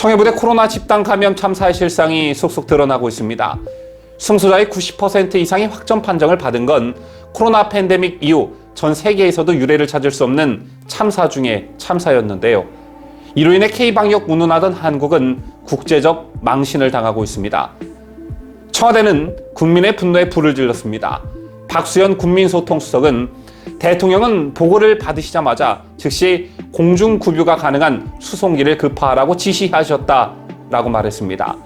청해부대 코로나 집단 감염 참사의 실상이 속속 드러나고 있습니다. 승소자의 90% 이상이 확정 판정을 받은 건 코로나 팬데믹 이후 전 세계에서도 유례를 찾을 수 없는 참사 중에 참사였는데요. 이로 인해 K방역 운운하던 한국은 국제적 망신을 당하고 있습니다. 청와대는 국민의 분노에 불을 질렀습니다. 박수현 국민소통수석은 대통령은 보고를 받으시자마자 즉시 공중급유가 가능한 수송기를 급파하라고 지시하셨다라고 말했습니다.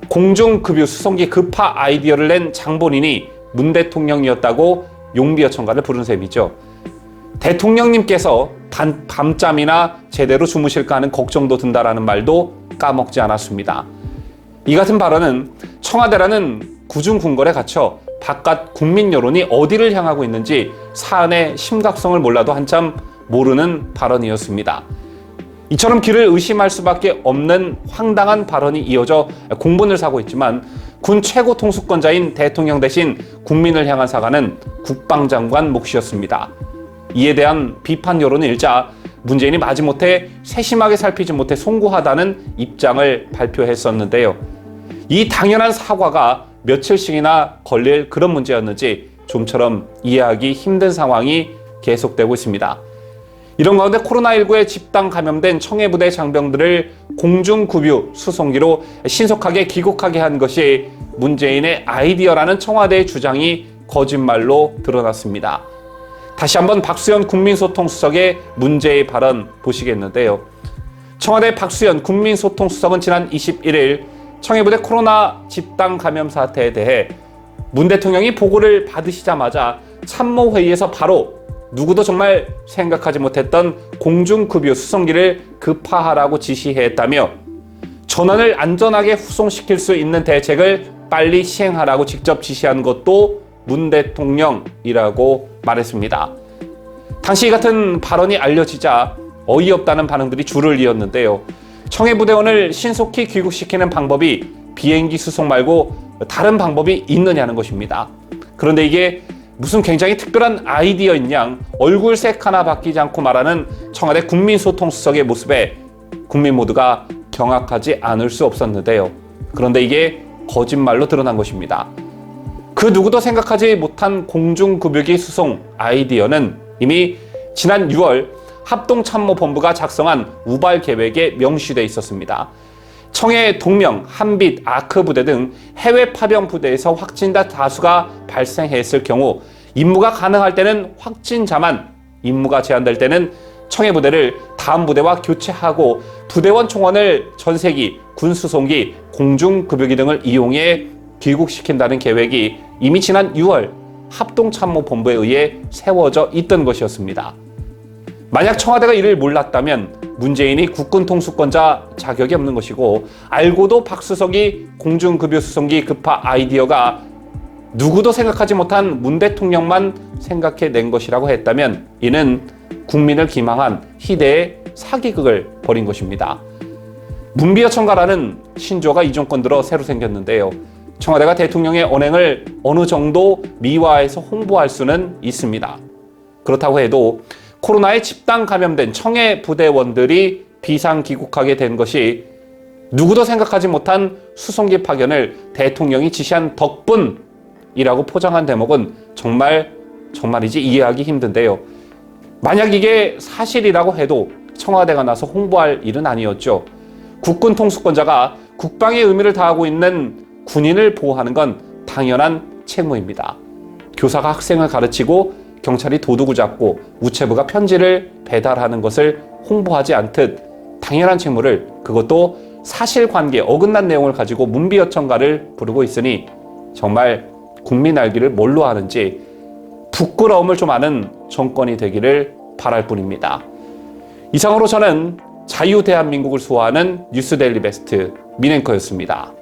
공중급유 수송기 급파 아이디어를 낸 장본인이 문 대통령이었다고 용비어천가를 부른 셈이죠. 대통령님께서 밤잠이나 제대로 주무실까 하는 걱정도 든다라는 말도 까먹지 않았습니다. 이 같은 발언은 청와대라는 구중궁궐에 갇혀 바깥 국민 여론이 어디를 향하고 있는지 사안의 심각성을 몰라도 한참 모르는 발언이었습니다. 이처럼 귀를 의심할 수밖에 없는 황당한 발언이 이어져 공분을 사고 있지만 군 최고 통수권자인 대통령 대신 국민을 향한 사과는 국방장관 몫이었습니다. 이에 대한 비판 여론은 일자 문재인이 마지못해 세심하게 살피지 못해 송구하다는 입장을 발표했었는데요. 이 당연한 사과가 며칠씩이나 걸릴 그런 문제였는지 좀처럼 이해하기 힘든 상황이 계속되고 있습니다. 이런 가운데 코로나19에 집단 감염된 청해부대 장병들을 공중급유 수송기로 신속하게 귀국하게 한 것이 문재인의 아이디어라는 청와대의 주장이 거짓말로 드러났습니다. 다시 한번 박수현 국민소통수석의 문제의 발언 보시겠는데요. 청와대 박수현 국민소통수석은 지난 21일 청해부대 코로나 집단 감염 사태에 대해 문 대통령이 보고를 받으시자마자 참모회의에서 바로 누구도 정말 생각하지 못했던 공중급유 수송기를 급파하라고 지시했다며 전원을 안전하게 후송시킬 수 있는 대책을 빨리 시행하라고 직접 지시한 것도 문 대통령이라고 말했습니다. 당시 이 같은 발언이 알려지자 어이없다는 반응들이 줄을 이었는데요. 청해부대원을 신속히 귀국시키는 방법이 비행기 수송 말고 다른 방법이 있느냐는 것입니다. 그런데 이게 무슨 굉장히 특별한 아이디어인 양 얼굴색 하나 바뀌지 않고 말하는 청와대 국민소통수석의 모습에 국민 모두가 경악하지 않을 수 없었는데요. 그런데 이게 거짓말로 드러난 것입니다. 그 누구도 생각하지 못한 공중급유기 수송 아이디어는 이미 지난 6월 합동참모본부가 작성한 우발 계획에 명시돼 있었습니다. 청해 동명, 한빛, 아크 부대 등 해외 파병 부대에서 확진자 다수가 발생했을 경우 임무가 가능할 때는 확진자만, 임무가 제한될 때는 청해 부대를 다음 부대와 교체하고 부대원 총원을 전세기, 군수송기, 공중급유기 등을 이용해 귀국시킨다는 계획이 이미 지난 6월 합동참모본부에 의해 세워져 있던 것이었습니다. 만약 청와대가 이를 몰랐다면 문재인이 국군 통수권자 자격이 없는 것이고 알고도 박수석이 공중급유 수송기 급파 아이디어가 누구도 생각하지 못한 문 대통령만 생각해낸 것이라고 했다면 이는 국민을 기망한 희대의 사기극을 벌인 것입니다. 문비어천가라는 신조어가 이 정권 들어 새로 생겼는데요. 청와대가 대통령의 언행을 어느 정도 미화해서 홍보할 수는 있습니다. 그렇다고 해도 코로나에 집단 감염된 청해 부대원들이 비상 귀국하게 된 것이 누구도 생각하지 못한 수송기 파견을 대통령이 지시한 덕분이라고 포장한 대목은 정말이지 이해하기 힘든데요. 만약 이게 사실이라고 해도 청와대가 나서 홍보할 일은 아니었죠. 국군 통수권자가 국방의 의미를 다하고 있는 군인을 보호하는 건 당연한 책무입니다. 교사가 학생을 가르치고 경찰이 도둑을 잡고 우체부가 편지를 배달하는 것을 홍보하지 않듯 당연한 책무를, 그것도 사실관계 어긋난 내용을 가지고 문비어천가를 부르고 있으니 정말 국민 알기를 뭘로 하는지 부끄러움을 좀 아는 정권이 되기를 바랄 뿐입니다. 이상으로 저는 자유대한민국을 수호하는 뉴스데일리 베스트 민앵커였습니다.